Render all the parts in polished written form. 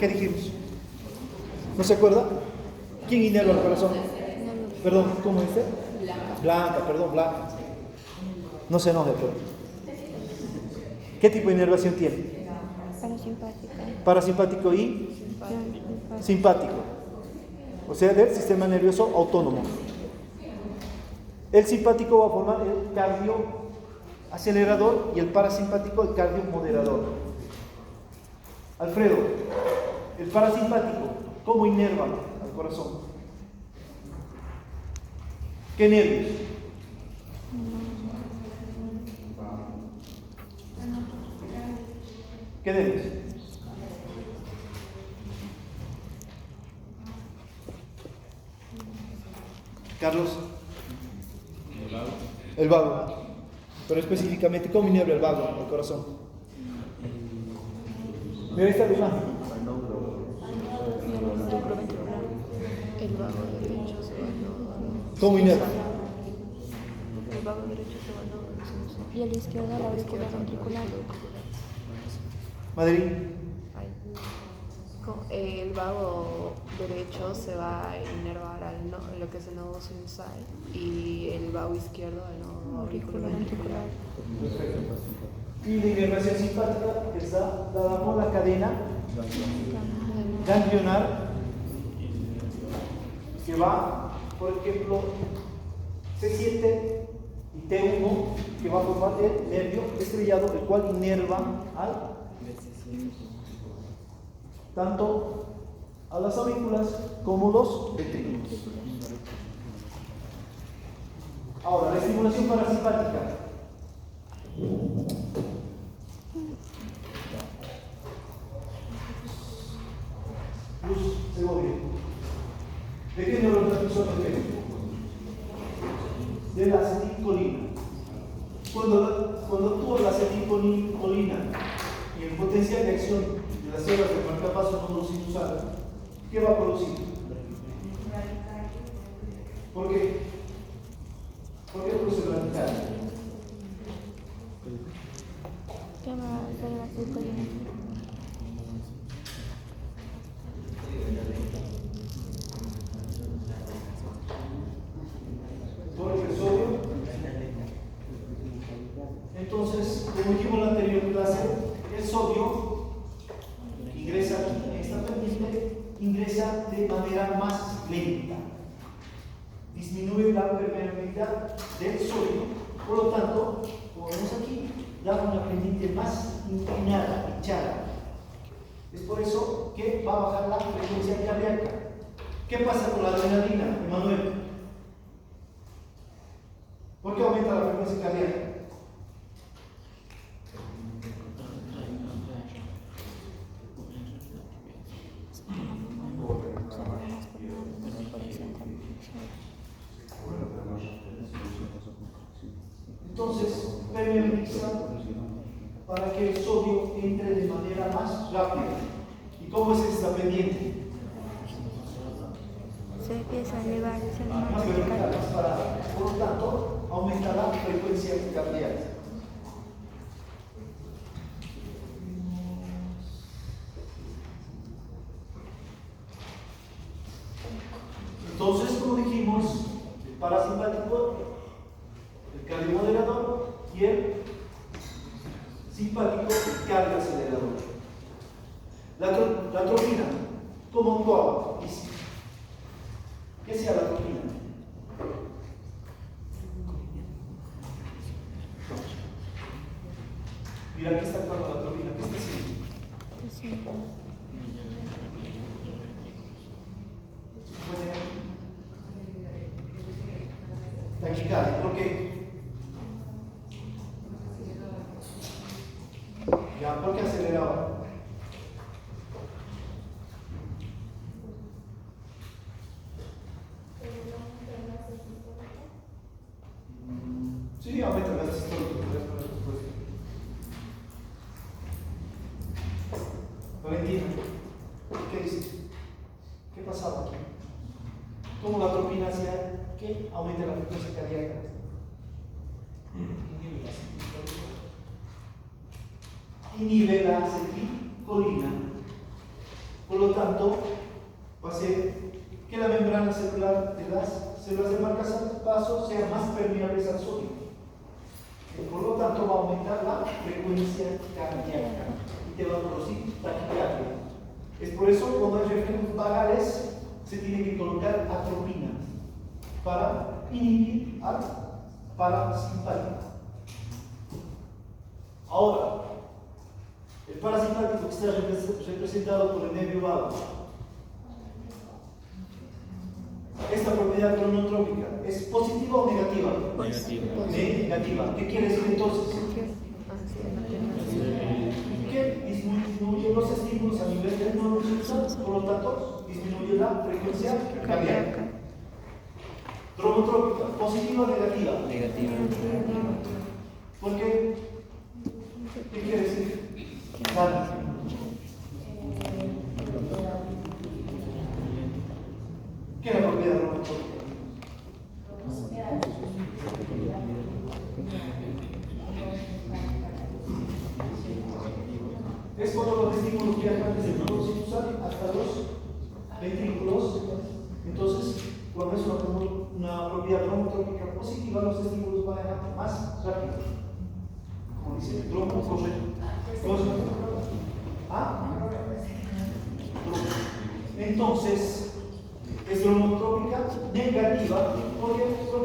¿Qué dijimos? ¿No se acuerda? ¿Quién inerva el corazón? Perdón, ¿cómo dice? Blanca, perdón, blanca. No se enoje, pero. ¿Qué tipo de inervación tiene? Parasimpática. Parasimpático y simpático. O sea, del sistema nervioso autónomo. El simpático va a formar el cardio acelerador y el parasimpático el cardio moderador. Alfredo, el parasimpático, ¿cómo inerva al corazón? ¿Qué nervios? ¿Qué nervios? Carlos. El vago. Pero específicamente, ¿cómo inerva el vago al corazón? Mira, ahí está la imagen. El vago derecho se va a ¿Cómo inerva? El vago derecho se va a y el izquierdo la aurícula ventricular. Madrid. El vago derecho se va a inervar al lo que es el nodo sinusal y el vago izquierdo al nodo auricular ventricular. Perfecto. Y la inervación simpática está dada por la cadena ganglionar que va, por ejemplo, C7 y T1 que va a formar el nervio estrellado, el cual inerva al tanto a las aurículas como los ventrículos. Ahora, la estimulación parasimpática. Luz Segovia. ¿De qué neurotransmisor depende? De la acetilcolina. Cuando actúa la acetilcolina y el potencial de acción de las células del marcapaso nodo sinusal, ¿qué va a producir? ¿Por qué? ¿Por qué produce radical? ¿Qué va a hacer la acetilcolina? Por el sodio. Entonces, como dijimos en la anterior clase, el sodio ingresa aquí en esta pendiente, ingresa de manera más lenta. Disminuye la permeabilidad del sodio, por lo tanto, como vemos aquí, da una pendiente más inclinada, hinchada. Es por eso que va a bajar la frecuencia cardíaca. ¿Qué pasa con la adrenalina, Emanuel? ¿Por qué aumenta la frecuencia cardíaca? Entonces, permeabiliza para que el sodio entre de manera más rápida. ¿Y cómo es esta pendiente? Se empieza a elevar, se Más más vertical, más parada. Por lo tanto, aumenta la frecuencia cardíaca. Entonces, como dijimos, el parasimpático, el cardiomoderador y el simpático, el cardioacelerador. La atropina, ¿cómo actuaba? ¿Qué hacía la atropina? Mira, aquí está actuando la atropina. ¿Qué está haciendo? Taquicardia, ¿por qué? Ya, ¿por qué aceleraba? Sí, aumenta la sistólica. Valentina, ¿qué dices? ¿Qué pasaba aquí? ¿Cómo la atropina hacía que aumente la frecuencia cardíaca? Inhibe la acetilcolina. Por lo tanto, va a ser que la membrana celular de las células de marcapaso sea más permeables al sodio. Y por lo tanto, va a aumentar la frecuencia cardíaca y te va a producir taquicardia. Es por eso cuando hay reflejos vagales se tiene que colocar atropina para inhibir al parasimpático. Ahora, el parasimpático que está representado por el nervio vago. Esta propiedad cronotrópica ¿es positiva o negativa? Negativa. ¿Qué quiere decir entonces? Que disminuye los estímulos a nivel del neurotransmisor, por lo tanto, disminuye la frecuencia cardíaca. Dromotrópica, ¿positiva o negativa? Negativa. ¿Por qué? ¿Qué quiere decir? Nada. ¿Qué es la propiedad dromotrópica? Es cuando los estímulos viajan desde el nodo sinusal hasta los ventrículos. Entonces, cuando es una propiedad dromotrópica positiva, los estímulos van a viajar más rápido. Como dice el dromo, corre. ¿Ah? Entonces, es dromotrópica negativa porque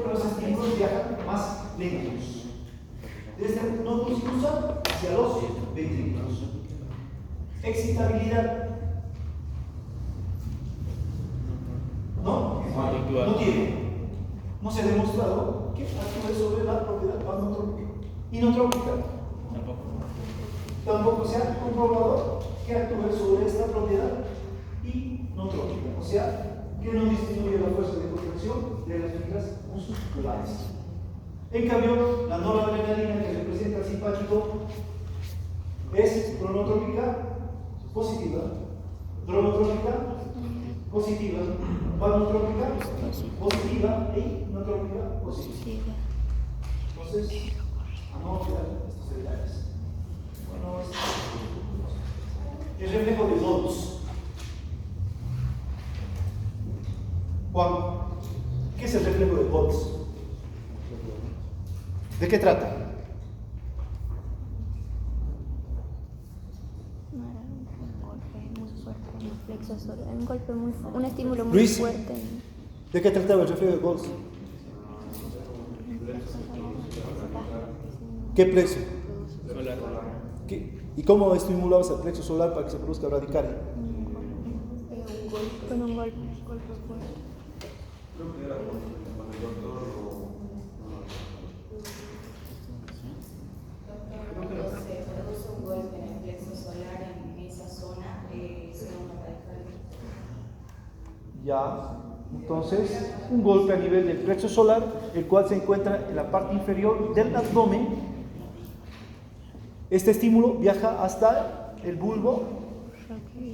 los estímulos viajan más lentos. Desde el nodo sinusal hacia los ventrículos. Excitabilidad. ¿No? No tiene. No se ha demostrado que actúe sobre la propiedad anotrópica. Inotrópica. Tampoco se ha comprobado que actúe sobre esta propiedad inotrópica. O sea, que no disminuye la fuerza de contracción de las fibras musculares. En cambio, la noradrenalina que representa el simpático es cronotrópica positiva, dronotrópica positiva, vanotrópica positiva e inotrópica positiva. Entonces, no olvidar estos detalles. Bueno, el reflejo de Volz. Juan, ¿qué es el reflejo de Volz? ¿De qué trata? Un golpe muy fuerte, un estímulo muy Luis, fuerte. ¿de qué trataba el reflejo de Volz? ¿Qué plexo? Solar. ¿Y cómo estimulabas el plexo solar para que se produzca bradicardia? Con un golpe fuerte. Cuando se produce un golpe en el plexo solar en esa zona, se da una radical. Ya, entonces, un golpe a nivel del plexo solar, el cual se encuentra en la parte inferior del abdomen. Este estímulo viaja hasta el bulbo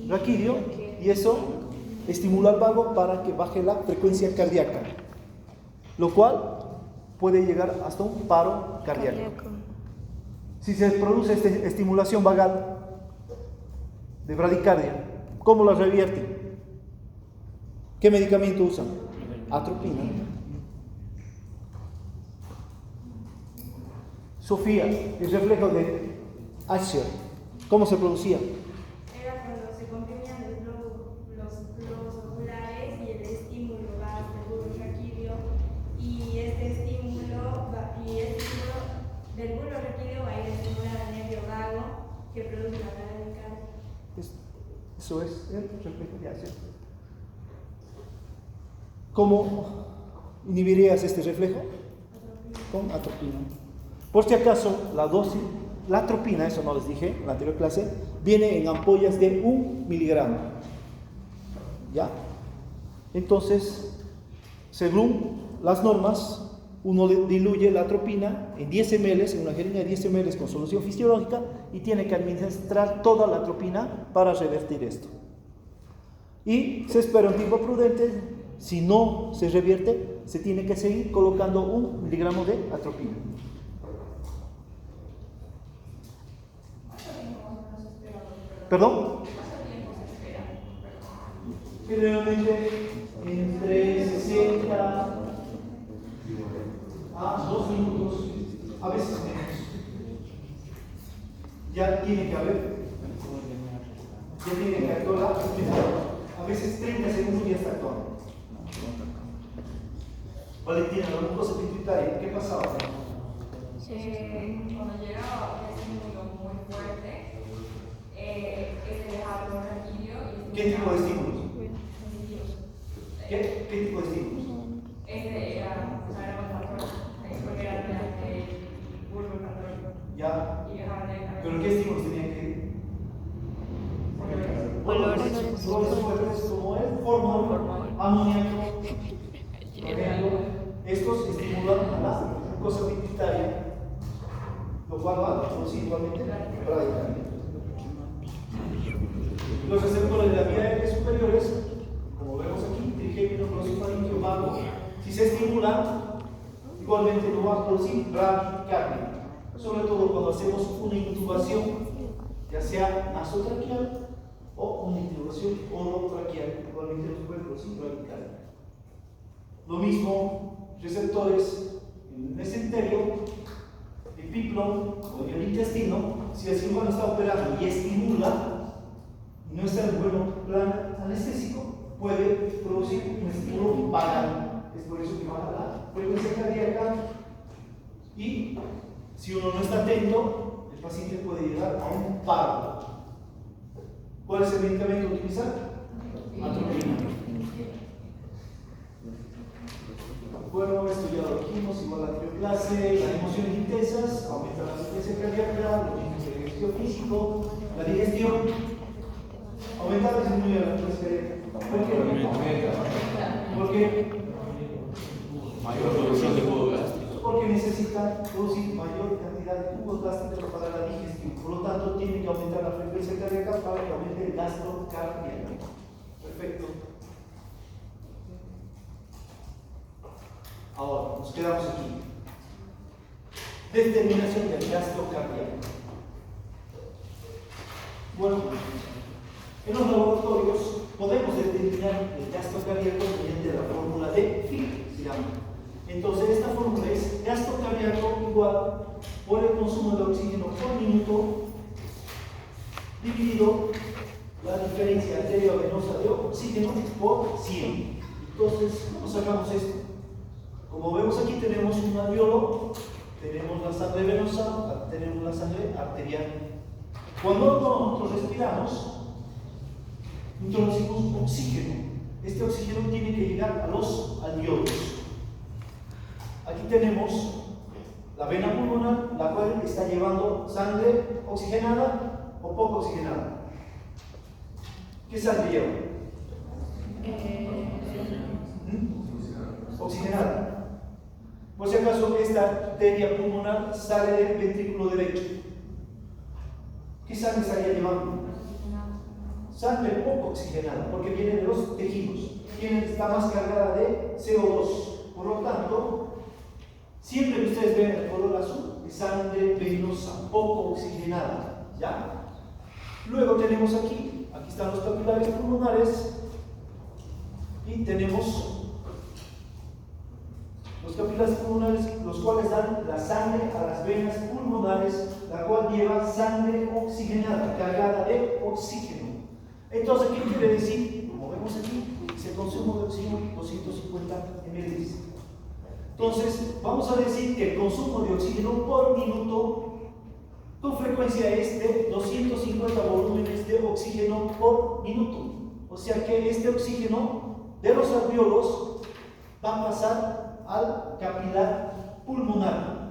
raquídeo y eso estimula al vago para que baje la frecuencia cardíaca, lo cual puede llegar hasta un paro cardíaco. Si se produce esta estimulación vagal de bradicardia, ¿cómo la revierten? ¿Qué medicamento usan? Atropina. Sofía, el reflejo de Asher, ¿cómo se producía? Era cuando se comprimían los globos oculares y el estímulo va hasta el bulbo raquídeo y este estímulo del bulbo raquídeo va a ir a estimular al nervio vago que produce la bradicardia. Eso es el reflejo de Asher. ¿Cómo inhibirías este reflejo? Con atropina. Por si acaso, la atropina, eso no les dije en la anterior clase, viene en ampollas de 1 miligramo. ¿Ya? Entonces, según las normas, uno diluye la atropina en 10 ml, en una jeringa de 10 ml con solución fisiológica y tiene que administrar toda la atropina para revertir esto. Y se espera un tiempo prudente. Si no se revierte, se tiene que seguir colocando 1 miligramo de atropina. ¿Perdón? generalmente entre 60 a 2 minutos, a veces menos. Ya tiene que haber, ya tiene que actuar, a veces 30 segundos ya está actuando. Valentina, la cosa pituitaria, ¿qué pasaba? Cuando llega un estímulo muy fuerte, es dejar un raquillo y... ¿Qué tipo de estímulos? ¿Qué tipo de estímulos? Era porque era el bulbo católico. Ya. Y dejar de... ¿Pero qué estímulos tenían que ir? Olores. Olores fuertes como el formol, amoníaco, estos estimulan a la glucosa pituitaria, lo cual va a producir igualmente radicalmente. Los receptores de la vía aérea superiores, como vemos aquí, trigémino, glosofaringeo, vago, si se estimulan, igualmente no va a producir bradicardia, sobre todo cuando hacemos una intubación, ya sea nasotraqueal o una intubación orotraqueal, igualmente nos puede producir bradicardia. Lo mismo, receptores en el mesenterio, epíplon o en el intestino, si el cirujano está operando y estimula, y no está en buen plan anestésico, puede producir un estímulo vagal. Es por eso que baja la frecuencia cardíaca y si uno no está atento, el paciente puede llegar a un paro. ¿Cuál es el medicamento a utilizar? Atropina. Bueno, esto ya lo dijimos, igual a la anterior clase, las emociones intensas, aumenta la frecuencia cardíaca, lo mismo que el ejercicio físico, la digestión, aumentar o disminuir la frecuencia cardíaca. ¿Por qué? Porque mayor producción de jugo gástrico. porque necesita producir mayor cantidad de jugos gástricos para la digestión. Por lo tanto, tiene que aumentar la frecuencia cardíaca para que aumente el gasto cardíaco. Perfecto. Ahora, nos quedamos aquí. Determinación del gasto cardíaco. Bueno, en los laboratorios podemos determinar el gasto cardíaco mediante la fórmula de Fick, se llama. Entonces, esta fórmula es gasto cardíaco igual por el consumo de oxígeno por minuto dividido la diferencia arteriovenosa de oxígeno por 100. Entonces, ¿cómo sacamos esto? Como vemos aquí tenemos un alveolo, tenemos la sangre venosa, tenemos la sangre arterial. Cuando nosotros respiramos, introducimos oxígeno. Este oxígeno tiene que llegar a los alveolos. Aquí tenemos la vena pulmonar, la cual está llevando sangre oxigenada o poco oxigenada. ¿Qué sangre lleva? Oxigenada. Por si acaso, esta arteria pulmonar sale del ventrículo derecho. ¿Qué sangre estaría llevando? Sangre poco oxigenada, porque viene de los tejidos. Está más cargada de CO2. Por lo tanto, siempre que ustedes ven el color azul, es sangre venosa, poco oxigenada. ¿Ya? Luego tenemos aquí están los capilares pulmonares y tenemos los capilares pulmonares, los cuales dan la sangre a las venas pulmonares, la cual lleva sangre oxigenada, cargada de oxígeno. Entonces, ¿qué quiere decir? Como vemos aquí, se consumo de oxígeno 250 ml. Entonces, vamos a decir que el consumo de oxígeno por minuto con frecuencia es de 250 volúmenes de oxígeno por minuto. O sea que este oxígeno de los alveolos va a pasar al capilar pulmonar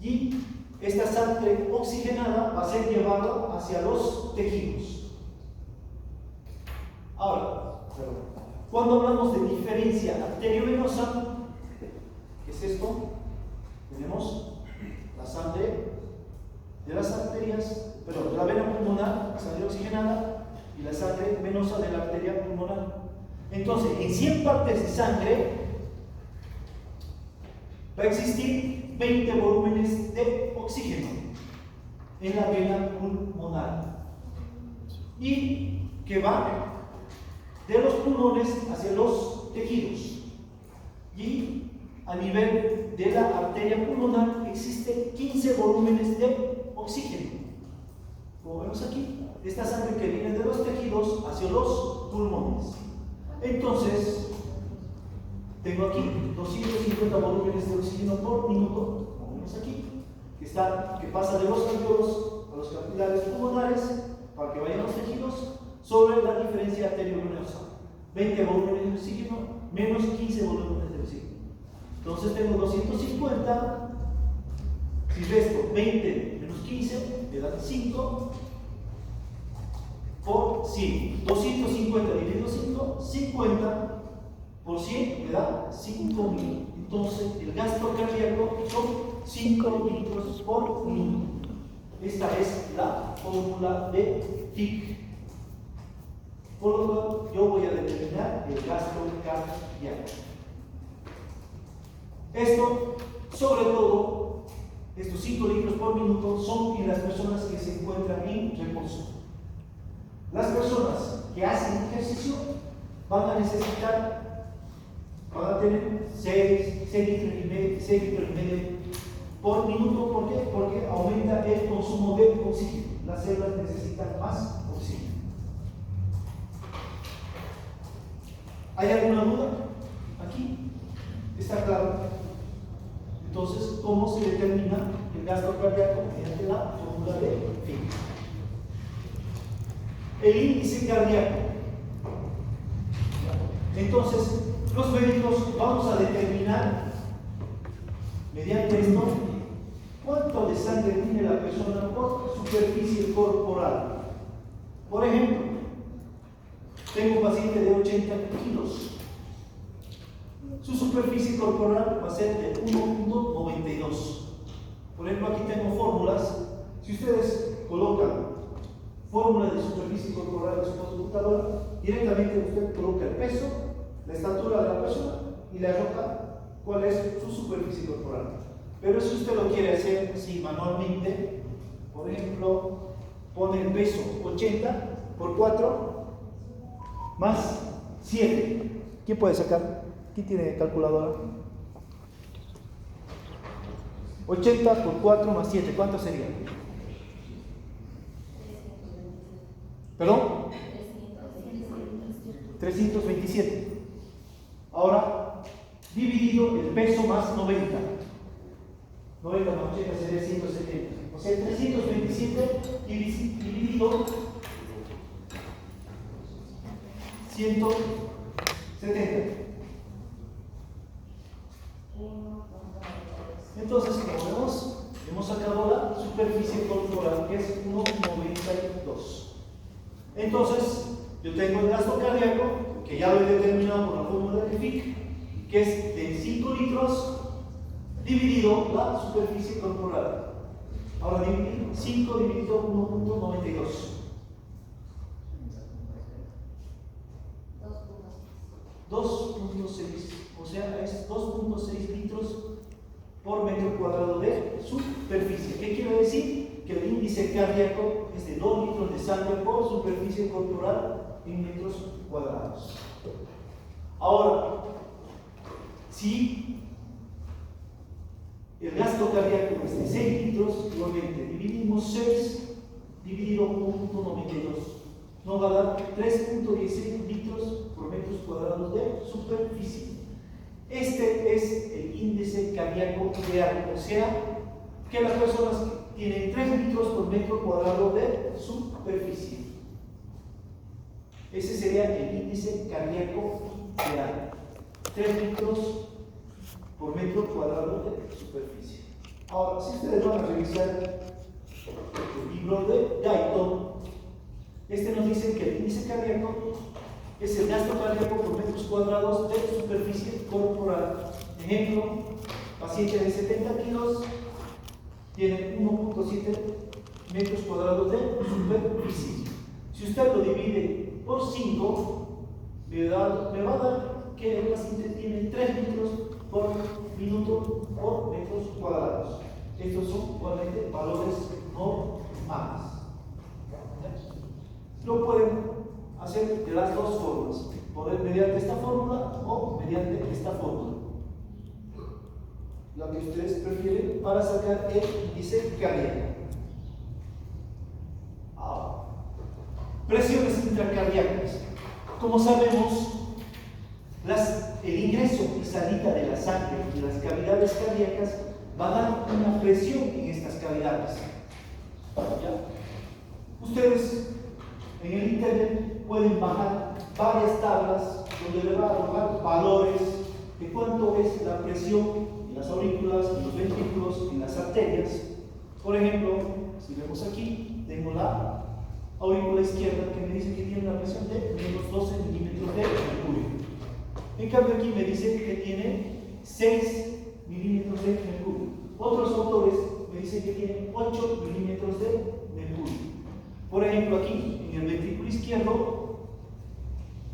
y esta sangre oxigenada va a ser llevada hacia los tejidos. Ahora, cuando hablamos de diferencia arteriovenosa, ¿qué es esto? Tenemos la sangre de las arterias, perdón, de la vena pulmonar, la sangre oxigenada, y la sangre venosa de la arteria pulmonar. Entonces, en 100 partes de sangre va a existir 20 volúmenes de oxígeno en la vena pulmonar. ¿Y qué va? de los pulmones hacia los tejidos. Y a nivel de la arteria pulmonar existen 15 volúmenes de oxígeno. Como vemos aquí, esta sangre que viene de los tejidos hacia los pulmones. Entonces, tengo aquí 250 volúmenes de oxígeno por minuto, como vemos aquí, que pasa de los alveolos a los capilares pulmonares para que vayan a los tejidos, sobre la diferencia arteriovenosa. 20 volúmenes de oxígeno menos 15 volúmenes de oxígeno. Entonces tengo 250, si resto 20 menos 15, me da 5 por 100. 250 dividido 5, 50 por 100 me da 5.000. Entonces el gasto cardíaco son 5 litros por minuto. Esta es la fórmula de Fick. Por lo tanto, yo voy a determinar el gasto cardíaco. Esto, sobre todo, estos 5 litros por minuto son en las personas que se encuentran en reposo. Las personas que hacen ejercicio van a necesitar, van a tener 6 litros y medio por minuto. ¿Por qué? Porque aumenta el consumo de oxígeno. Las células necesitan más oxígeno. ¿Hay alguna duda? Aquí está claro. Entonces, ¿cómo se determina el gasto cardíaco? Mediante la fórmula de Fick. El índice cardíaco. Entonces, los médicos vamos a determinar mediante esto cuánto de sangre tiene la persona por superficie corporal. Por ejemplo, tengo un paciente de 80 kilos. Su superficie corporal va a ser de 1.92. Por ejemplo, aquí tengo fórmulas. Si ustedes colocan fórmula de superficie corporal en su computadora, directamente usted coloca el peso, la estatura de la persona y le arroja cuál es su superficie corporal. Pero si usted lo quiere hacer así manualmente, por ejemplo, pone el peso 80 por 4 más 7. ¿Quién puede sacar? ¿Quién tiene calculadora? 80 por 4 más 7, ¿cuánto sería? ¿Perdón? 327. Ahora, dividido el peso más 90. 90 más 80 sería 170. O sea, 327 dividido 170. Entonces, como vemos, hemos sacado la superficie corporal, que es 1,92. Entonces, yo tengo el gasto cardíaco, que ya lo he determinado por la fórmula de Fick, que es de 5 litros dividido la superficie corporal. Ahora, 5 dividido 1.92. 2.6, o sea, es 2.6 litros por metro cuadrado de superficie. ¿Qué quiere decir? Que el índice cardíaco es de 2 litros de sangre por superficie corporal en metros cuadrados. Ahora, si el gasto cardíaco es de 6 litros, igualmente dividimos 6 dividido 1.92. Nos va a dar 3.16 litros por metros cuadrados de superficie. Este es el índice cardíaco ideal, o sea, que las personas tienen 3 litros por metro cuadrado de superficie. Ese sería el índice cardíaco ideal. 3 litros por metro cuadrado de superficie. Ahora, si ustedes van a revisar el libro de Guyton, este nos dice que el índice cardíaco es el gasto cardíaco por metros cuadrados de superficie corporal. Ejemplo, paciente de 70 kilos tiene 1.7 metros cuadrados de superficie. Si usted lo divide por 5, me va a dar que el paciente tiene 3 litros por minuto por metros cuadrados. Estos son igualmente valores normales. Lo pueden hacer de las dos formas, poder mediante esta fórmula o mediante esta fórmula, la que ustedes prefieren para sacar el índice cardíaco. Ahora, presiones intracardíacas. Como sabemos, el ingreso y salida de la sangre de las cavidades cardíacas va a dar una presión en estas cavidades. ¿Ya? Ustedes en el internet pueden bajar varias tablas donde le va a arrojar valores de cuánto es la presión en las aurículas, en los ventrículos, en las arterias. Por ejemplo, si vemos aquí, tengo la aurícula izquierda que me dice que tiene una presión de menos 12 milímetros de mercurio. En cambio aquí me dice que tiene 6 milímetros de mercurio. Otros autores me dicen que tiene 8 milímetros de mercurio. Por ejemplo, aquí en el ventrículo izquierdo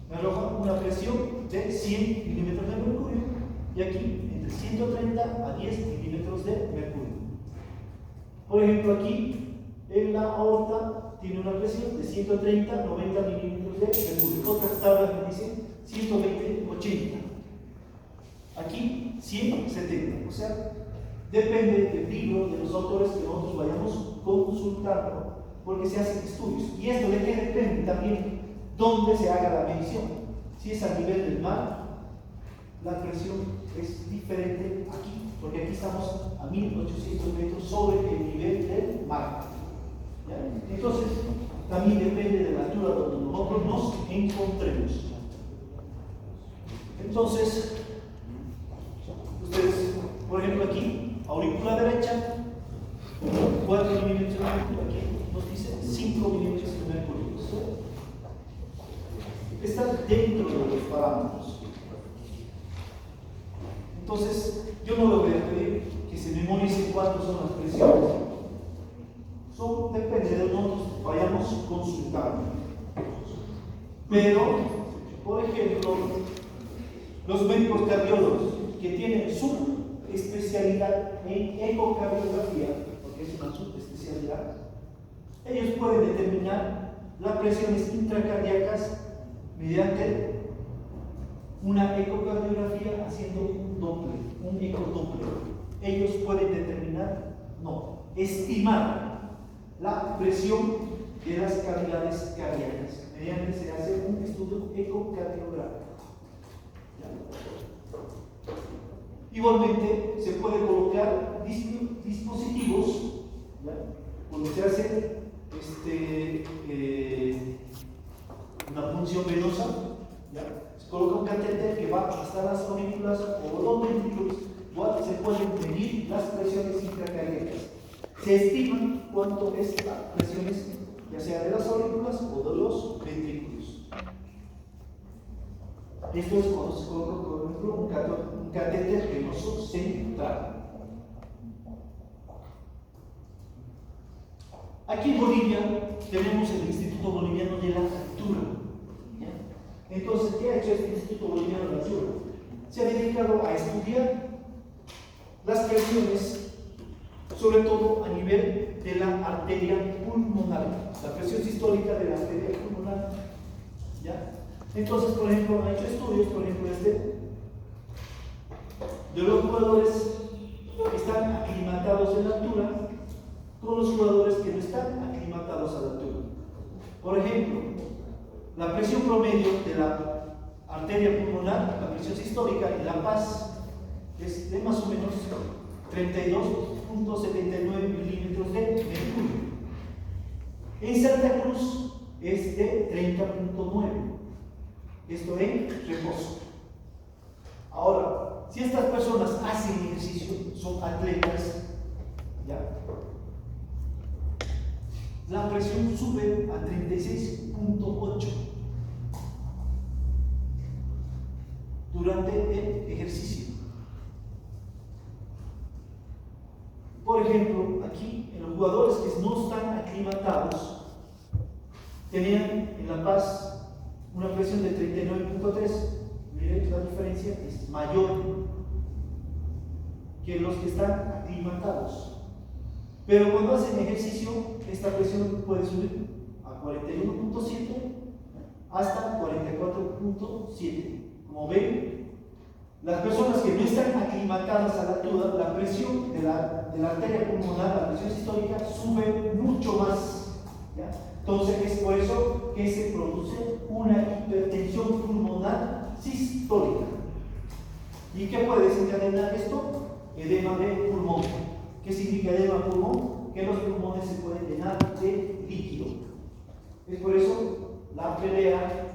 me arroja una presión de 100 milímetros de mercurio y aquí entre 130 a 10 milímetros de mercurio. Por ejemplo, aquí en la aorta tiene una presión de 130 a 90 milímetros de mercurio. Otras tablas me dicen 120, 80. Aquí 100, 70. O sea, depende del libro, de los autores que nosotros vayamos consultando, porque se hacen estudios. Y esto de que depende también dónde se haga la medición. Si es a nivel del mar, la presión es diferente aquí, porque aquí estamos a 1800 metros sobre el nivel del mar. ¿Ya? Entonces, también depende de la altura donde nosotros nos encontremos. Entonces, ustedes, por ejemplo, aquí, aurícula derecha, 4 milímetros de mercurio, aquí nos dice 5 milímetros de mercurio. Está dentro de los parámetros. Entonces, yo no lo voy a pedir que se memoricen cuántas son las presiones. Depende de nosotros vayamos consultando. Pero, por ejemplo, los médicos cardiólogos que tienen subespecialidad en ecocardiografía, porque es una subespecialidad, ellos pueden determinar las presiones intracardíacas mediante una ecocardiografía haciendo un ecodoppler. Ellos pueden determinar, no, estimar la presión de las cavidades cardíacas mediante se hace un estudio ecocardiográfico. Igualmente se puede colocar dispositivos, ¿ya? Cuando se hace una punción venosa, ¿ya? Se coloca un catéter que va hasta las aurículas o los ventrículos, igual se pueden medir las presiones intracardíacas. Se estima cuánto es las presiones, ya sea de las aurículas o de los ventrículos. Esto es cuando se coloca, por ejemplo, un catéter venoso central. Aquí en Bolivia tenemos el Instituto Boliviano de la Altura. ¿Ya? Entonces, ¿qué ha hecho este Instituto Boliviano de la Altura? Se ha dedicado a estudiar las presiones, sobre todo a nivel de la arteria pulmonar, la presión sistólica de la arteria pulmonar. ¿Ya? Entonces, por ejemplo, ha hecho estudios, por ejemplo, de los jugadores que están aclimatados en la altura con los jugadores que no están aclimatados a la altura. Por ejemplo, la presión promedio de la arteria pulmonar, la presión sistólica en La Paz, es de más o menos 32.79 milímetros de mercurio. En Santa Cruz es de 30.9. Esto en reposo. Ahora, si estas personas hacen ejercicio, son atletas, ¿ya? La presión sube a 36.8 durante el ejercicio. Por ejemplo, aquí en los jugadores que no están aclimatados tenían en La Paz una presión de 39.3. Miren, la diferencia es mayor que los que están aclimatados. Pero cuando hacen ejercicio, esta presión puede subir a 41.7, hasta 44.7. Como ven, las personas que no están aclimatadas a la altura, la presión de la arteria pulmonar, la presión sistólica, sube mucho más, ¿ya? Entonces es por eso que se produce una hipertensión pulmonar sistólica. ¿Y qué puede desencadenar esto? Edema de pulmón. ¿Qué significa edema de pulmón? Que los pulmones se pueden llenar de líquido. Es por eso la pelea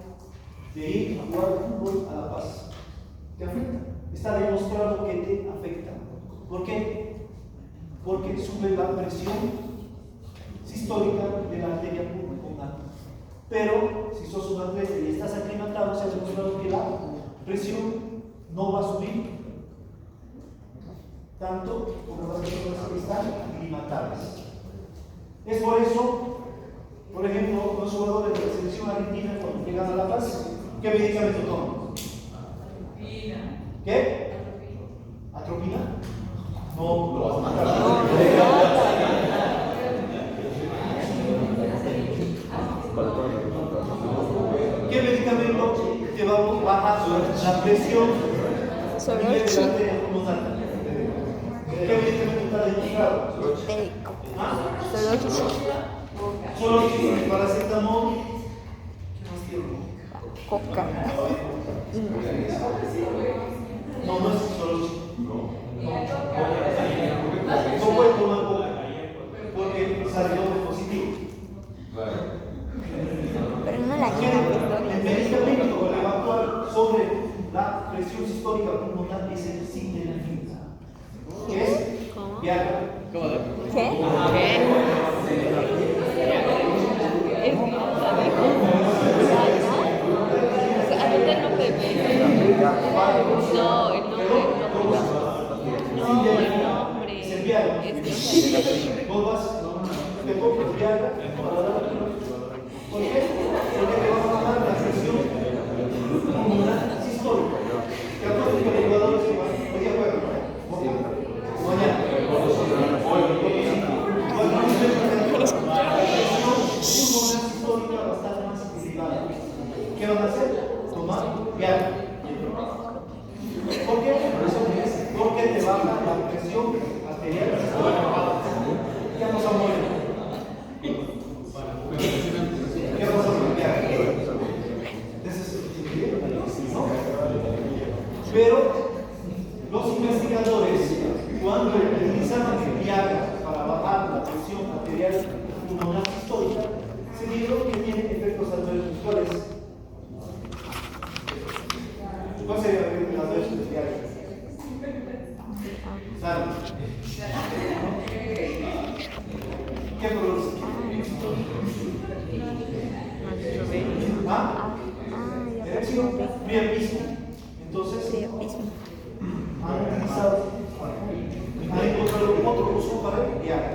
de ir a jugar fútbol a La Paz te afecta. Está demostrado que te afecta. ¿Por qué? Porque sube la presión sistólica de la arteria pulmonar. Pero si sos un atleta y estás aclimatado, se ha demostrado que la presión no va a subir tanto como las personas que están aclimatadas. Es por eso, por ejemplo, los jugadores de la selección argentina cuando llegan a La Paz, ¿qué medicamento toman? ¿Qué? ¿Atropina? No, lo vas a matar. ¿Qué medicamento te va a bajar la presión a nivel de la arteria pulmonar? ¿Qué medicamento está demostrado? Solo paracetamol. ¿Qué más tiene? Coca. No, no es solo. No puede tomar coca porque salió positivo. Pero no la quiero. El medicamento que va a actuar sobre la presión sistólica pulmonar es el sildenafil, que es Viagra. ¿Qué? Vos vas, te compras Viagra para dar. ¿Por qué? Porque te va a bajar la presión pulmonar sistólica. ¿Qué pasa con los jugadores que van? Hoy día juegan, mañana. Cuando la presión pulmonar sistólica va a estar más elevada. ¿Qué van a hacer? Tomar Viagra. ¿Por qué? Porque te baja la presión arterial sistólica. Ya no se muere. ¿Qué pasa con Viagra? ¿No? Pero los investigadores, cuando utilizaban el Viagra para bajar la presión arterial pulmonar sistólica, se dieron que tiene efectos adversos. ¿Cuáles? ¿Cuál sería el efecto adverso del Viagra? ¿Saben? ¿Qué produce? ¿Ah? Erección, priapismo. Entonces, han utilizado, han encontrado otro uso para el Viagra,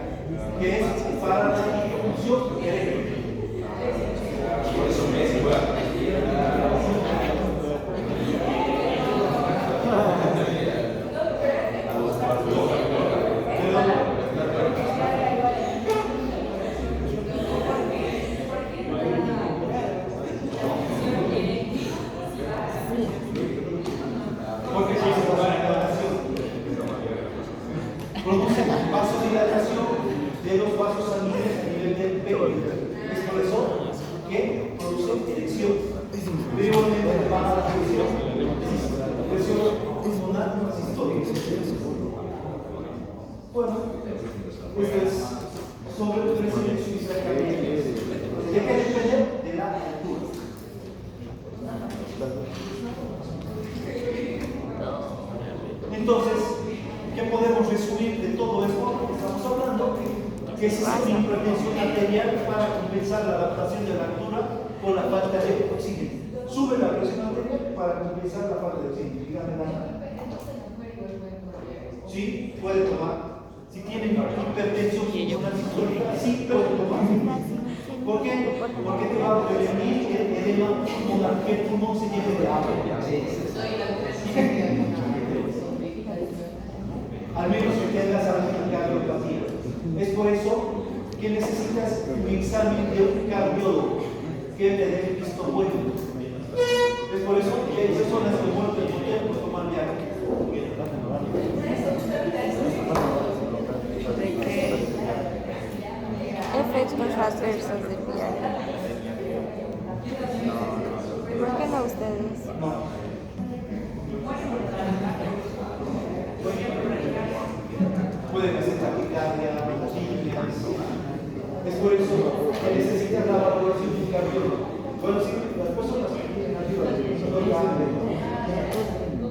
que es para la disfunción eréctil. Por eso Messi juega. Produce vasodilatación de los vasos sanguíneos a nivel del pecho. Es por eso que produce erección. Pero igualmente baja la presión pulmonar sistólica. Bueno, esto es sobre presión intracraniana. ¿De qué depende? De la altura. Entonces, ¿qué podemos resumir de todo esto que estamos hablando? Que existe una hipertensión arterial para compensar la adaptación de la altura con la falta de oxígeno. Sube la presión arterial para compensar la falta de oxígeno. Dígame nada. Sí, puede tomar. Si tienen hipertensión pulmonar sistólica, sí puede tomar. ¿Por qué? Porque te va a prevenir el edema pulmonar, que el pulmón se llene de agua. Al menos que tengas alguna cardiopatía. Es por eso que necesitas un examen de un cardiólogo que te dé el visto bueno.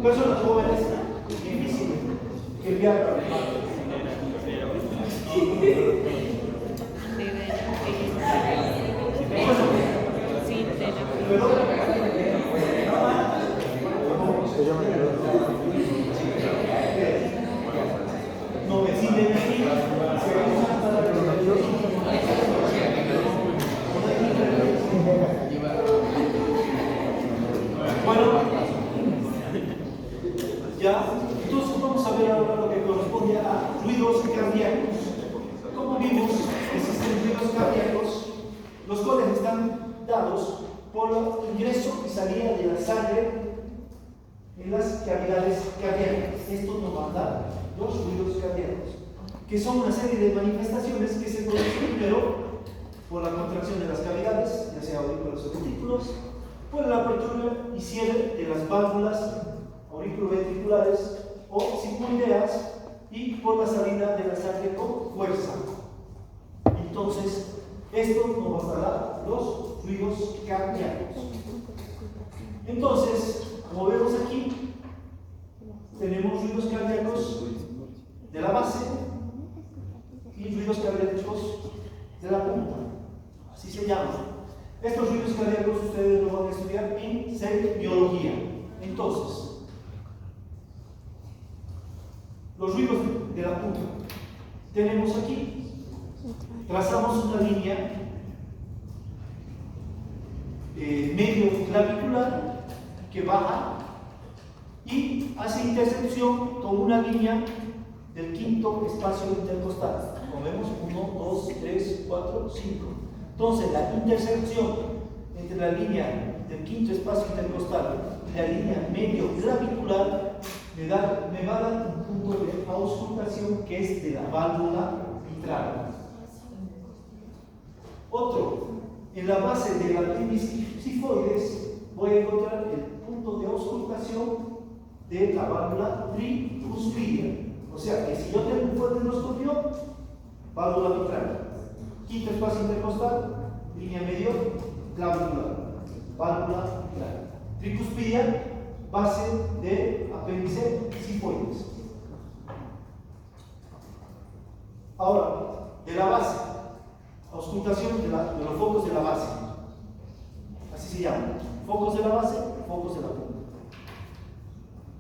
Personas jóvenes, difícil que viajan. No me siguen aquí. Bueno, ya, entonces vamos a ver ahora lo que corresponde a ruidos cardíacos. Como vimos, existen ruidos cardíacos, los cuales están dados por el ingreso y salida de la sangre en las cavidades cardíacas. Esto nos va a dar los ruidos cardíacos, que son una serie de manifestaciones que se producen primero por la contracción de las cavidades, ya sea aurículos o ventículos, por la apertura y cierre de las válvulas auriculoventriculares o sinusoideas y por la salida de la sangre con fuerza. Entonces, esto nos va a dar los ruidos cardíacos. Entonces, como vemos aquí, tenemos ruidos cardíacos de la base y ruidos cardíacos de la punta. Así se llaman. Estos ruidos cardíacos ustedes lo van a estudiar en biología. Entonces, los ruidos de la punta. Tenemos aquí, trazamos una línea medio clavicular que baja y hace intersección con una línea del quinto espacio intercostal. Como vemos, 1, 2, 3, 4, 5. Entonces, la intersección entre la línea del quinto espacio intercostal y la línea medio clavicular me va a dar un punto de auscultación que es de la válvula mitral. Otro, en la base de la sifoides voy a encontrar el punto de auscultación de la válvula tricuspidia. O sea que si yo tengo un fuerte endoscopio, válvula mitral, quinto espacio intercostal, línea medio clavicular, válvula mitral, tricuspidia, base de apéndice sifoides. Ahora, de la base, auscultación de los focos de la base, así se llaman, focos de la base, focos de la punta.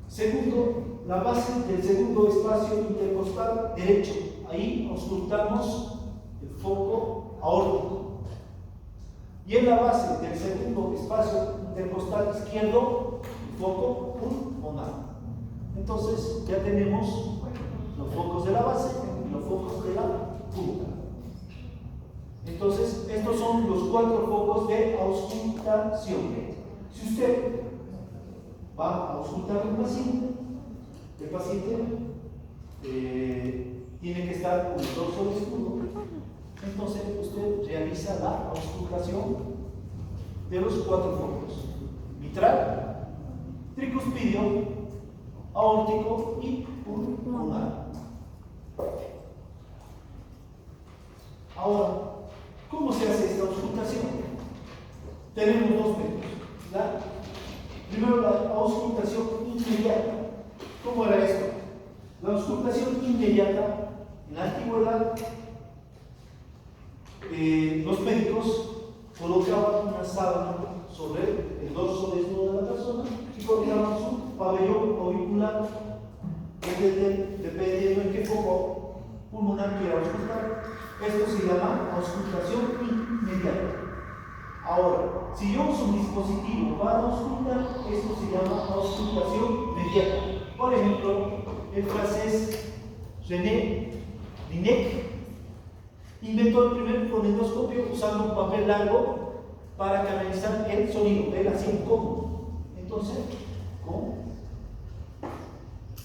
Segundo, la base del segundo espacio intercostal derecho, ahí auscultamos el foco aórtico. Y en la base del segundo espacio intercostal izquierdo, el foco pulmonar. Entonces ya tenemos los focos de la base y los focos de la punta. Entonces, estos son los 4 focos de auscultación. Si usted va a auscultar a un paciente, el paciente tiene que estar con el dorso desnudo. Entonces, usted realiza la auscultación de los 4 focos: mitral, tricuspidio, aórtico y pulmonar. Ahora, ¿cómo se hace esta auscultación? Tenemos 2 métodos. Primero, la auscultación inmediata. ¿Cómo era esto? La auscultación inmediata, en la antigüedad, los médicos colocaban una sábana sobre el dorso desnudo de la persona y colocaban su pabellón auricular, dependiendo en qué foco pulmonar quiera auscultar. Esto se llama auscultación inmediata. Ahora, si yo uso un dispositivo para auscultar, esto se llama auscultación inmediata. Por ejemplo, el francés René Laennec inventó el primer fonendoscopio usando un papel largo para canalizar el sonido. Él hacía un combo. Entonces, con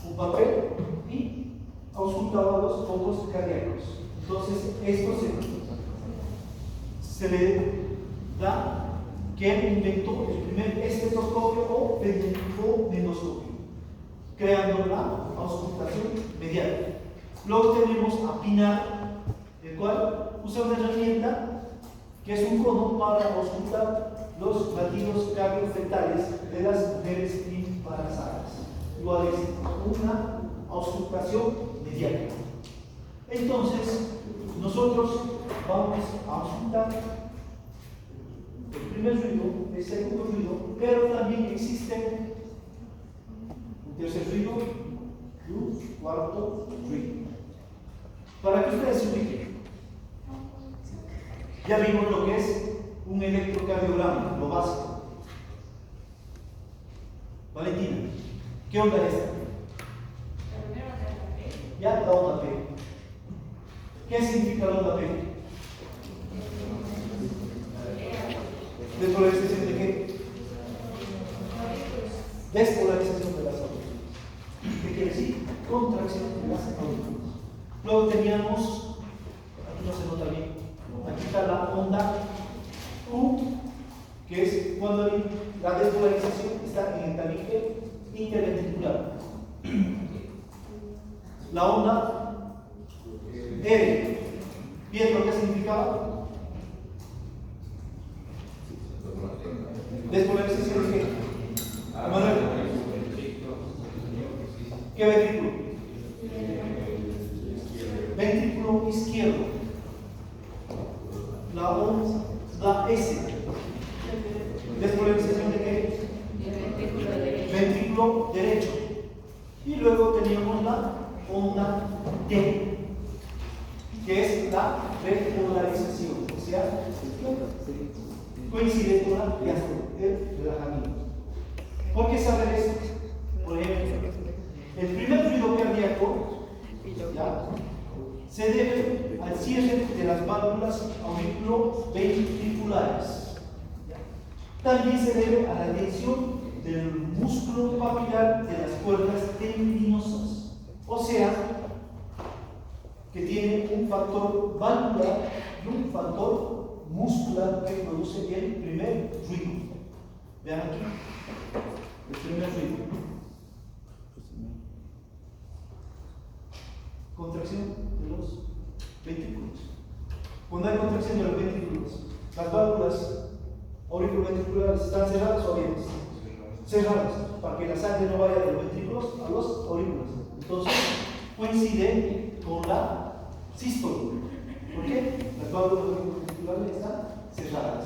un papel y auscultaba los focos cardíacos. Entonces, esto se le da que él inventó el primer estetoscopio o fonendoscopio, creando la auscultación mediata. Luego tenemos a Pinar, el cual usa una herramienta que es un cono para auscultar los latidos cardiofetales de las nervios una auscultación mediática. Entonces, nosotros vamos a auscultar el primer ruido, el segundo ruido, pero también existe un tercer ruido y un cuarto ruido. Para que ustedes se ubiquen, ya vimos lo que es un electrocardiograma, lo básico. Valentina, ¿qué onda es esta? Ya, la onda P. ¿Qué significa la onda P? ¿Despolarización de qué? Despolarización de las aurículas. ¿Qué quiere decir? Contracción de las aurículas. Luego teníamos, aquí no se nota bien, aquí está la onda Q, que es cuando la despolarización está en el tabique interventricular. La onda R, ¿bien lo que significaba? Despolarización de qué? Manuel, ¿qué ventrículo? Ventrículo izquierdo. La onda S. ¿Despolarización de qué? Ventrículo derecho. Y luego teníamos la onda D, que es la repolarización, o sea, coincide con la diástole, el relajamiento. ¿Por qué saber esto? Por ejemplo, el primer ruido cardíaco ¿ya? Se debe al cierre de las válvulas auriculoventriculares. También se debe a la tensión del músculo papilar de las cuerdas tendinosas, o sea, que tiene un factor valvular y un factor muscular que produce el primer ruido. Vean aquí, el primer ruido. Contracción de los ventrículos. Cuando hay contracción de los ventrículos, las válvulas auriculoventriculares están cerradas o abiertas. Cerradas, para que la sangre no vaya de los ventrículos a los aurículos. Entonces, coincide con la sístole. ¿Por qué? Las válvulas auriculoventriculares están cerradas.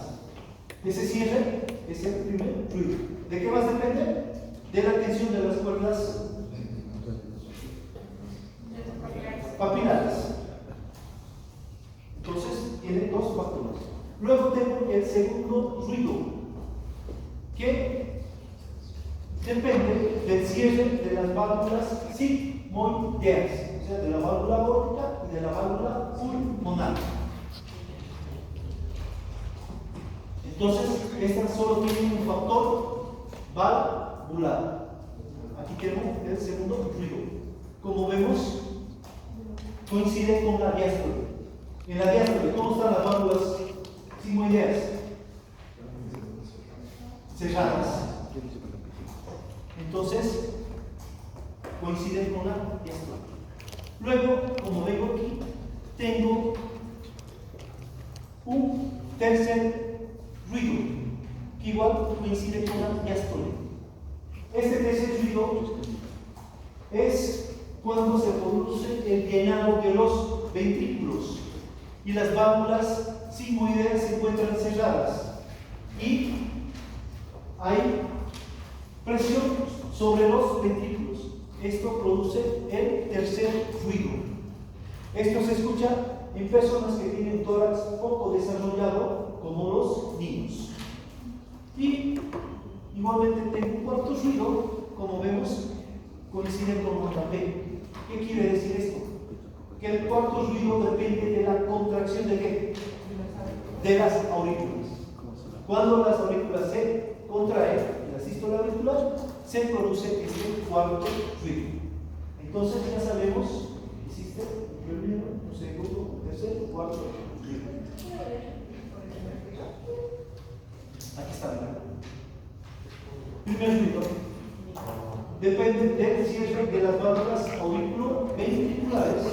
Ese cierre es el primer ruido. ¿De qué más depende? De la tensión de las cuerdas papilares. Entonces, tiene dos factores. Luego tengo el segundo ruido, que depende del cierre de las válvulas sigmoideas, o sea, de la válvula aórtica y de la válvula pulmonar. Entonces, estas solo tienen un factor valvular. Aquí tenemos el segundo ruido. Como vemos, coincide con la diástole. En la diástole, ¿cómo están las válvulas sigmoideas? Cerradas. Entonces, coincide con la diástole. Luego, como vengo aquí, tengo un tercer ruido, que igual coincide con la diástole. Este tercer ruido es cuando se produce el llenado de los ventrículos y las válvulas sigmoideas se encuentran cerradas y hay presión sobre los ventrículos. Esto produce el tercer ruido. Esto se escucha en personas que tienen tórax poco desarrollado, como los niños. Y igualmente tengo un cuarto ruido, como vemos, coincide con onda P. ¿Qué quiere decir esto? Que el cuarto ruido depende de la contracción de qué? De las aurículas. Cuando las aurículas se contraen, en la sístole auricular, se produce este cuarto ruido. Entonces ya sabemos, existe un primero, un segundo, un tercer, un cuarto ruido. Aquí está, ¿verdad? Primer ruido depende del cierre de las válvulas auriculoventriculares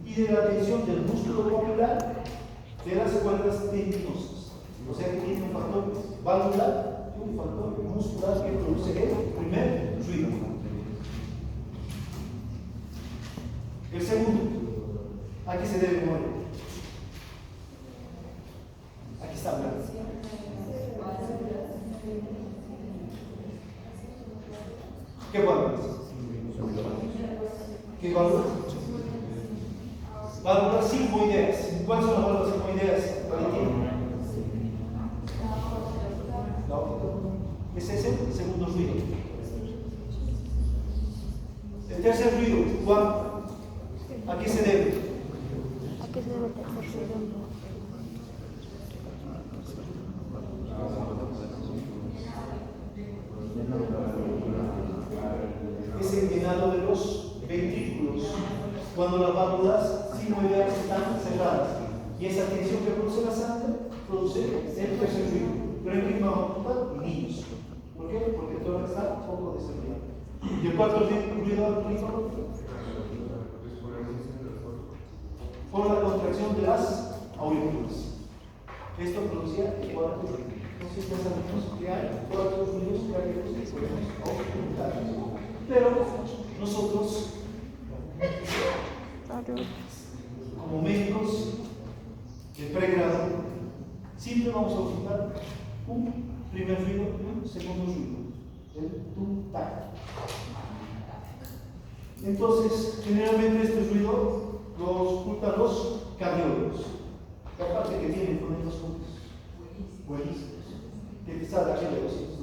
y de la tensión del músculo papilar de las cuerdas tendinosas. O sea que tiene un factor valvular y un factor muscular que produce el primer ruido. El segundo, ¿a qué se debe mover? Aquí está hablando. ¿Qué válvulas? ¿Qué válvulas? Válvulas sigmoideas. ¿Cuáles son las válvulas sigmoideas? Ese es el segundo ruido. El tercer ruido, Juan, ¿a qué se debe? ¿A qué se debe el tercer ruido? Es el llenado de los ventrículos cuando las válvulas sigmoideas están cerradas, y esa tensión que produce la sangre produce el tercer ruido. Pero en clima ocupar niños. ¿Por qué? Porque todo está poco desarrollado. ¿Y el cuarto ruido autónomo? Por la contracción de las aurículas. Esto producía cuatro. No sé si ya sabemos que hay cuatro ruidos cardíacos que podemos ocultar. Pero nosotros, como médicos de pregrado, siempre vamos a ocultar un primer ruido y un segundo ruido, el tum-tac. Entonces, generalmente este ruido lo ocultan los cardiólogos, la parte que tienen con estos puntos buenísimos, que te sale aquí de $200.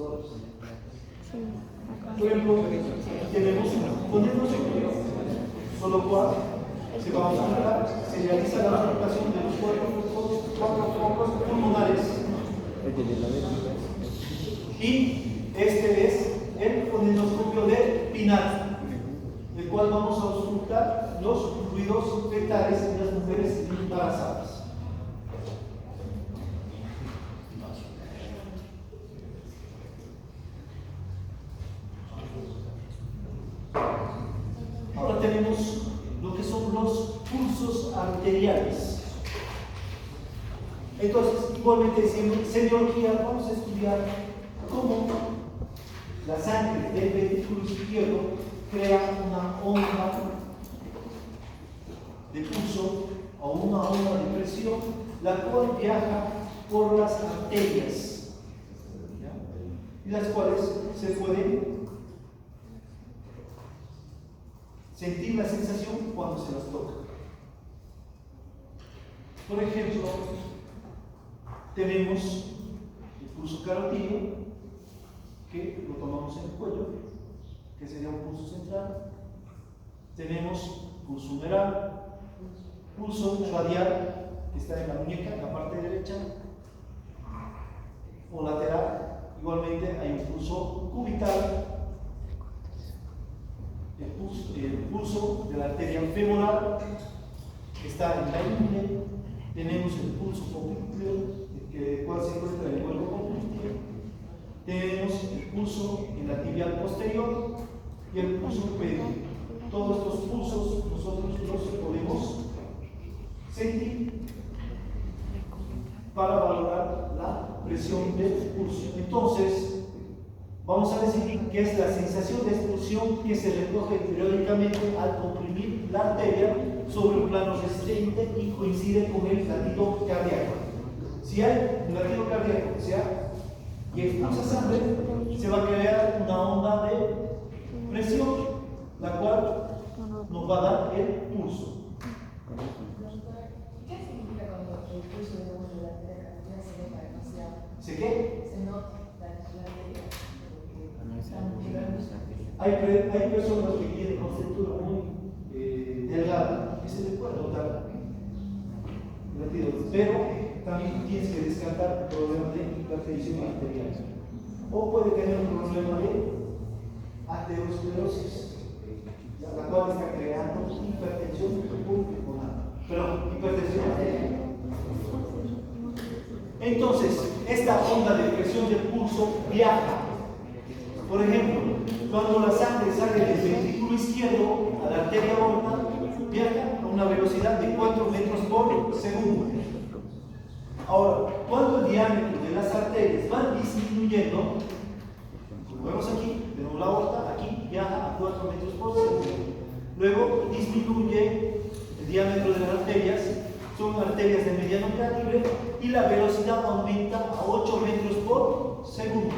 Por ejemplo, tenemos ponemos solo cuatro, se va a ocultar, se realiza la ocultación de los cuatro focos pulmonares. Y este es el fonendoscopio de Pinat, el cual vamos a ocultar los ruidos fetales en las mujeres embarazadas. Ahora tenemos lo que son los pulsos arteriales. Entonces, igualmente en semiología vamos a estudiar cómo la sangre del ventrículo izquierdo crea una onda de pulso o una onda de presión, la cual viaja por las arterias, ¿ya? Y las cuales se pueden sentir la sensación cuando se las toca. Por ejemplo, tenemos el pulso carotídeo, que lo tomamos en el cuello, que sería un pulso central. Tenemos pulso humeral, pulso radial, que está en la muñeca, en la parte derecha, o lateral. Igualmente hay un pulso cubital, el pulso de la arteria femoral, que está en la ingle. Tenemos el pulso popliteo, el cual se encuentra en el hueco popliteo. Tenemos el pulso en la tibial posterior y el pulso pedio. Todos estos pulsos nosotros los podemos sentir para valorar la presión del pulso. Entonces, vamos a decir que es la sensación de expulsión que se recoge periódicamente al comprimir la arteria sobre un plano resistente y coincide con el latido cardíaco. Si hay un latido cardíaco y expulsa sangre, se va a crear una onda de presión, la cual nos va a dar el pulso. ¿Qué significa cuando el pulso de la arteria se nota demasiado? ¿Se qué? Se nota la arteria. Hay personas que tienen conceptura muy delgada y se les puede notar latidos, pero también tienes que descartar problemas de hipertensión arterial, o puede tener un problema de aterosclerosis, la cual está creando hipertensión pulmonar, hipertensión arterial. Entonces, esta onda de presión del pulso viaja. Por ejemplo, cuando la sangre sale del ventrículo izquierdo a la arteria aorta, viaja a una velocidad de 4 metros por segundo. Ahora, cuando el diámetro de las arterias van disminuyendo, como vemos aquí, tenemos la aorta, aquí viaja a 4 metros por segundo. Luego disminuye el diámetro de las arterias, son arterias de mediano calibre, y la velocidad aumenta a 8 metros por segundo.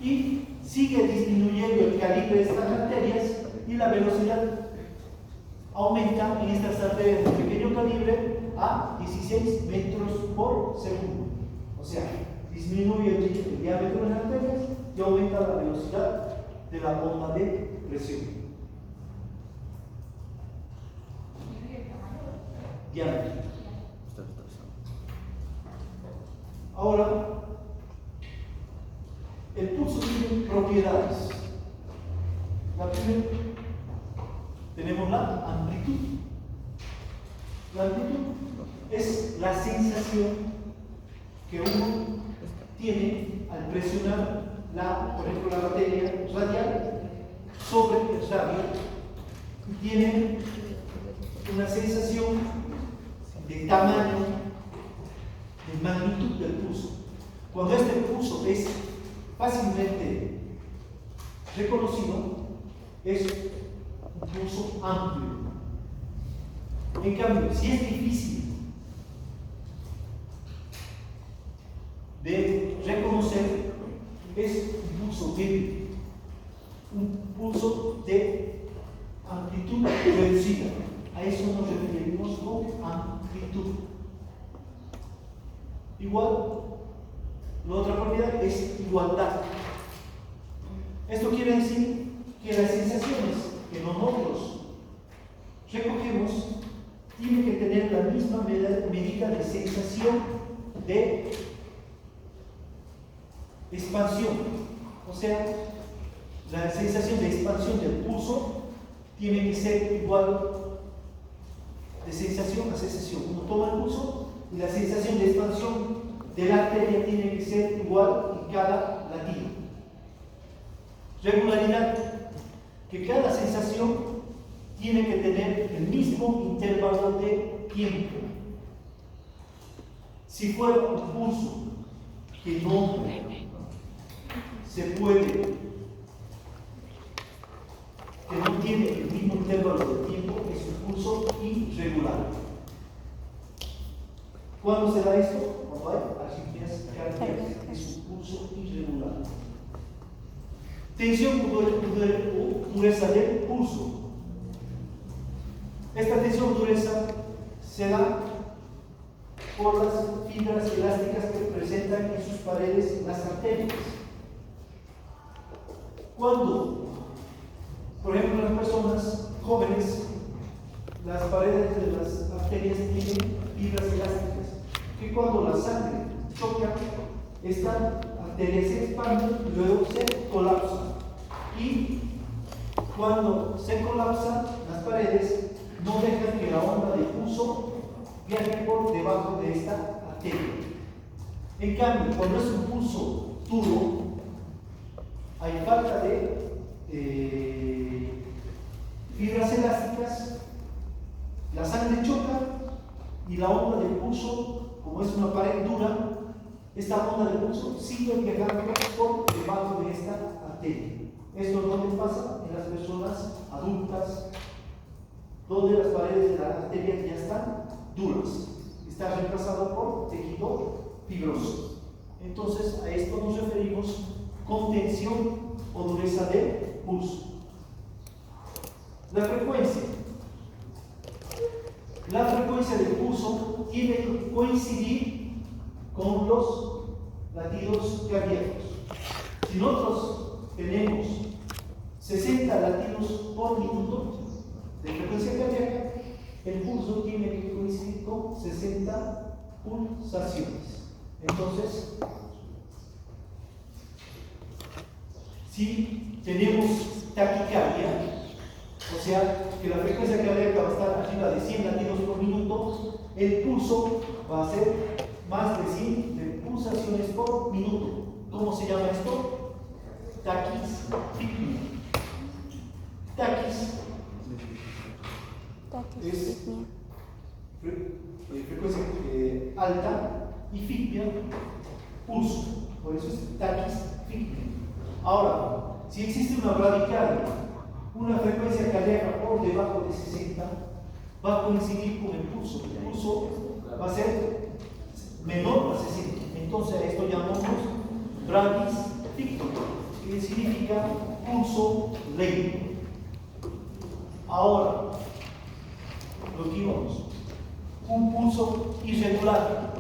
Y sigue disminuyendo el calibre de estas arterias y la velocidad aumenta en estas arterias de pequeño calibre a 16 metros por segundo. O sea, disminuye el diámetro de las arterias y aumenta la velocidad de la bomba de presión. Diámetro. Ahora, el pulso tiene propiedades. La primera, tenemos la amplitud. La amplitud es la sensación que uno tiene al presionar por ejemplo, la arteria radial sobre el radio, y tiene una sensación de tamaño, de magnitud del pulso. Cuando este pulso es fácilmente reconocido, es un pulso amplio. En cambio, si es difícil de reconocer, es un pulso débil, un pulso de amplitud reducida. A eso nos referimos con amplitud. Igual, la otra propiedad es igualdad. Esto quiere decir que las sensaciones que nosotros recogemos tienen que tener la misma medida de sensación de expansión. O sea, la sensación de expansión del pulso tiene que ser igual de sensación a sensación. Uno toma el pulso y la sensación de expansión de la arteria tiene que ser igual en cada latido. Regularidad, que cada sensación tiene que tener el mismo intervalo de tiempo. Si fuera un pulso que no se puede, que no tiene el mismo intervalo de tiempo, es un pulso irregular. ¿Cuándo se da esto? Cuando hay arritmias cardíacas, es un pulso irregular. Tensión o dureza del pulso. Esta tensión o dureza se da por las fibras elásticas que presentan en sus paredes las arterias. Cuando, por ejemplo, en las personas jóvenes, las paredes de las arterias tienen fibras elásticas, que cuando la sangre choca, estas arterias se expanden y luego se colapsan. Y cuando se colapsan las paredes, no dejan que la onda de pulso viaje por debajo de esta arteria. En cambio, cuando es un pulso duro, hay falta de fibras elásticas, la sangre choca y la onda de pulso, como es una pared dura, esta onda de pulso sigue viajando por debajo de esta arteria. Esto es lo que pasa en las personas adultas, donde las paredes de la arteria ya están duras, está reemplazado por tejido fibroso. Entonces, a esto nos referimos con tensión o dureza del pulso. La frecuencia. La frecuencia del pulso tiene que coincidir con los latidos cardíacos. Si nosotros tenemos 60 latidos por minuto de frecuencia cardíaca, el pulso tiene que coincidir con 60 pulsaciones. Entonces, si tenemos taquicardia, o sea que la frecuencia cardíaca va a estar arriba de 100 latidos por minuto, el pulso va a ser más de 100 pulsaciones por minuto. ¿Cómo se llama esto? Taquisfipnia. Taquis es frecuencia alta y fipnia, pulso. Por eso es taquisfipnia. Ahora, si existe una bradicardia una frecuencia cardíaca por debajo de 60 va a coincidir con el pulso. El pulso va a ser menor a 60. Entonces a esto llamamos bradistíctico, que significa pulso lento. Ahora, lo que íbamos, un pulso irregular,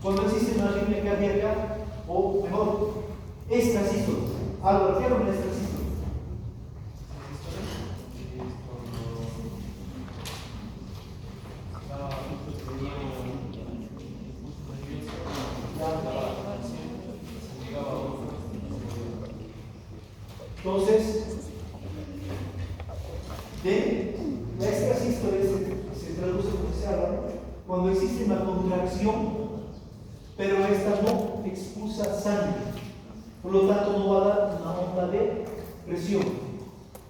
cuando existe una arritmia cardíaca, o mejor, extrasístole. ¿Algo refiero a una extrasístole? Entonces, de la extrasístole se traduce como se habla cuando existe una contracción, pero esta no expulsa sangre, por lo tanto no va a dar una onda de presión.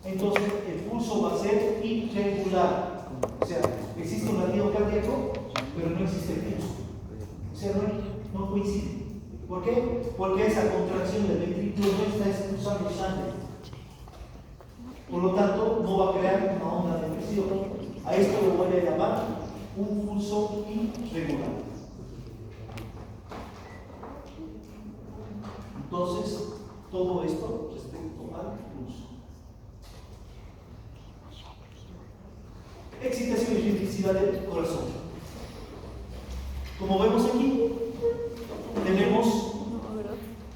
Entonces el pulso va a ser irregular, o sea, existe un latido cardíaco, pero no existe el pulso, o sea, no coincide. ¿Por qué? Porque esa contracción del ventrículo no está expulsando sangre. Por lo tanto, no va a crear una onda de presión. A esto lo voy a llamar un pulso irregular. Entonces, todo esto respecto al pulso. Excitación y ritmicidad del corazón. Como vemos aquí, tenemos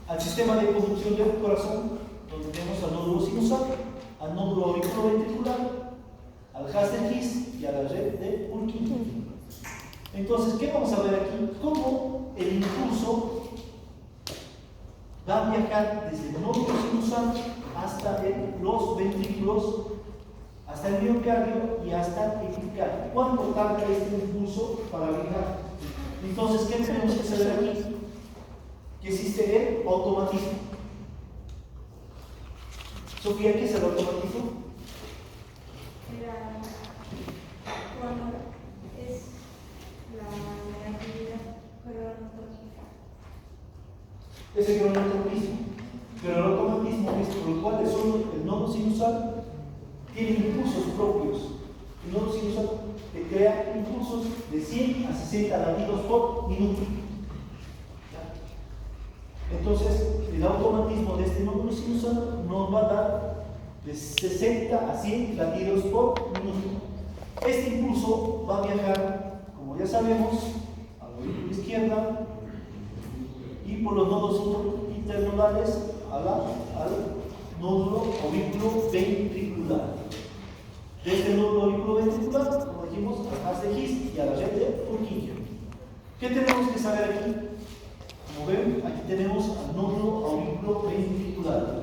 al sistema de conducción del corazón, donde tenemos al nódulo sinusal, al nódulo auriculoventricular, al haz de His y a la red de Purkinje. Entonces, ¿qué vamos a ver aquí? Cómo el impulso va a viajar desde el nódulo sinusal hasta los ventrículos, hasta el miocardio y hasta el epicardio. ¿Cuánto tarda este impulso para viajar? Entonces, ¿qué tenemos que saber aquí? Que existe el automatismo. Sofía, ¿qué es el automatismo? Cuando es la negatividad cronológica. Es el cronotropismo. Pero el automatismo es por lo cual el nodo sinusal tiene impulsos propios. El nodo sinusal te crea impulsos de 100 a 60 latidos por minuto. Entonces, el automatismo de este nódulo sinusal nos va a dar de 60 a 100 latidos por minuto. Este impulso va a viajar, como ya sabemos, a la aurícula izquierda y por los nodos internodales al nódulo auriculoventricular. Desde el nódulo auriculoventricular, como dijimos, al haz de His y a la red de Purkinje. ¿Qué tenemos que saber aquí? Como ven, aquí tenemos al nódulo auriculoventricular,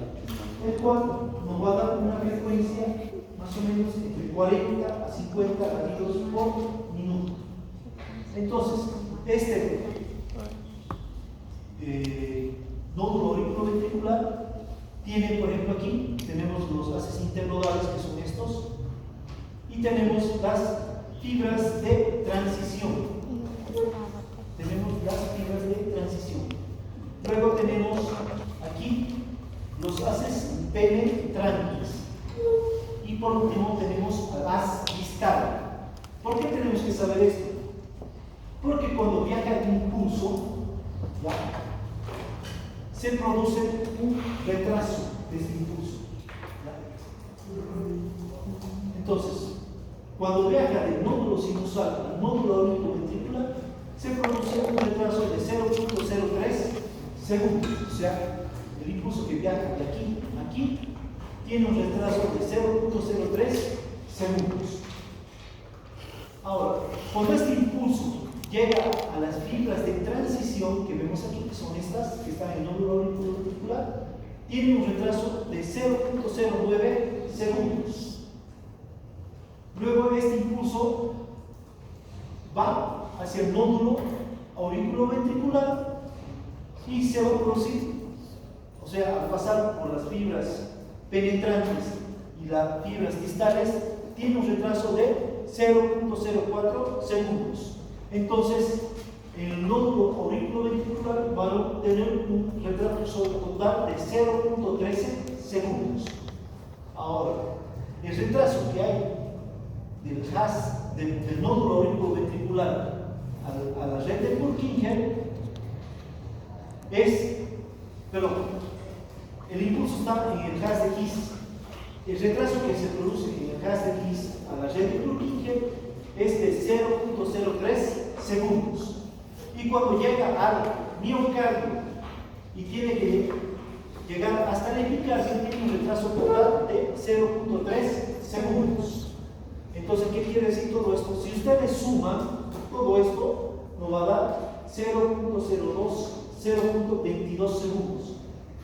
el cual nos va a dar una frecuencia más o menos entre 40 a 50 latidos por minuto. Entonces, este nódulo auriculoventricular tiene, por ejemplo, aquí tenemos los haces internodales, que son estos, y tenemos las fibras de transición. Tenemos las fibras de transición. Luego tenemos aquí los haces penetrantes. Y por último tenemos al haz distal. ¿Por qué tenemos que saber esto? Porque cuando viaja el impulso, ¿ya?, se produce un retraso de este impulso. ¿Ya? Entonces, cuando viaja del nódulo sinusal al nódulo auriculoventricular, se produce un retraso de 0.03 segundos. O sea, el impulso que viaja de aquí a aquí tiene un retraso de 0.03 segundos. Ahora, cuando este impulso llega a las fibras de transición que vemos aquí, que son estas, que están en el nódulo auriculoventricular, tiene un retraso de 0.09 segundos. Luego este impulso va hacia el nódulo auriculoventricular y se va a producir, o sea, al pasar por las fibras penetrantes y las fibras distales, tiene un retraso de 0.04 segundos. Entonces, el nódulo auriculoventricular va a tener un retraso total de 0.13 segundos. Ahora, el haz del nódulo auriculoventricular a la red de Purkinje el impulso está en el haz de His. El retraso que se produce en el haz de His a la red de Purkinje es de 0.03 segundos. Y cuando llega al miocardio y tiene que llegar hasta el epicardio, tiene un retraso total de 0.3 segundos. Entonces, ¿qué quiere decir todo esto? Si ustedes suman todo esto, nos va a dar 0.02, 0.22 segundos.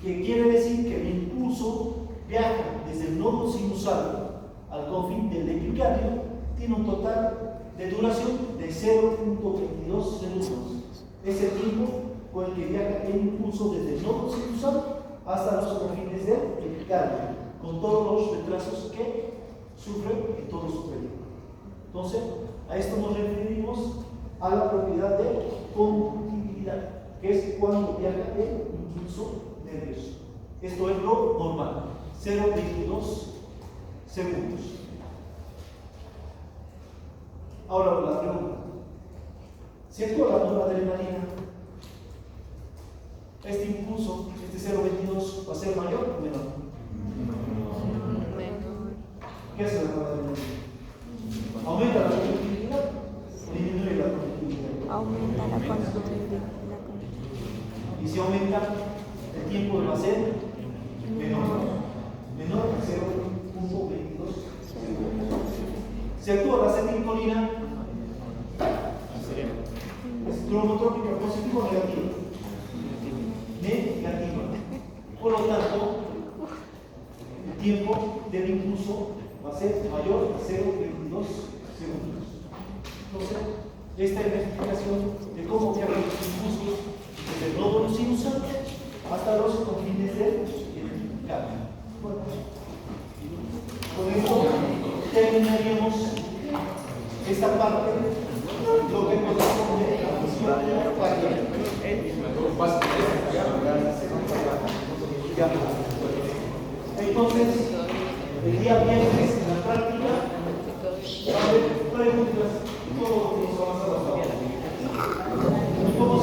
Que quiere decir que el impulso viaja desde el nodo sinusal al confín del epicardio, tiene un total de duración de 0.22 segundos. Es el tiempo con el que viaja el impulso desde el nodo sinusal hasta los confines del epicardio, con todos los retrasos que sufre en todo su periodo. Entonces, a esto nos referimos a la propiedad de condutibilidad, que es cuando viaja el impulso nervioso. Esto es lo normal, 0.22 segundos. Ahora la pregunta: si actúa la noradrenalina, este impulso, este 0.22, ¿va a ser mayor o menor? ¿Qué hace la noradrenalina? ¿Aumenta la conductividad o disminuye la conductividad? Aumenta la conductividad. Y si aumenta, el tiempo va a ser menor que 0.22 segundos. Si actúa la acetilcolina, ¿es cromotrópica positiva o negativa? Negativa. Por lo tanto, el tiempo del impulso va a ser mayor a 0.22 segundos. Entonces, esta es la explicación de cómo viajan los impulsos desde el nódulo sinusal hasta los confines del epicardio. Bueno, con esto terminaríamos esta parte, lo que corresponde a la misión cardiaca. Entonces, el día viernes en la práctica va a haber preguntas, todo lo que hemos avanzado hasta ahora. ¿Cómo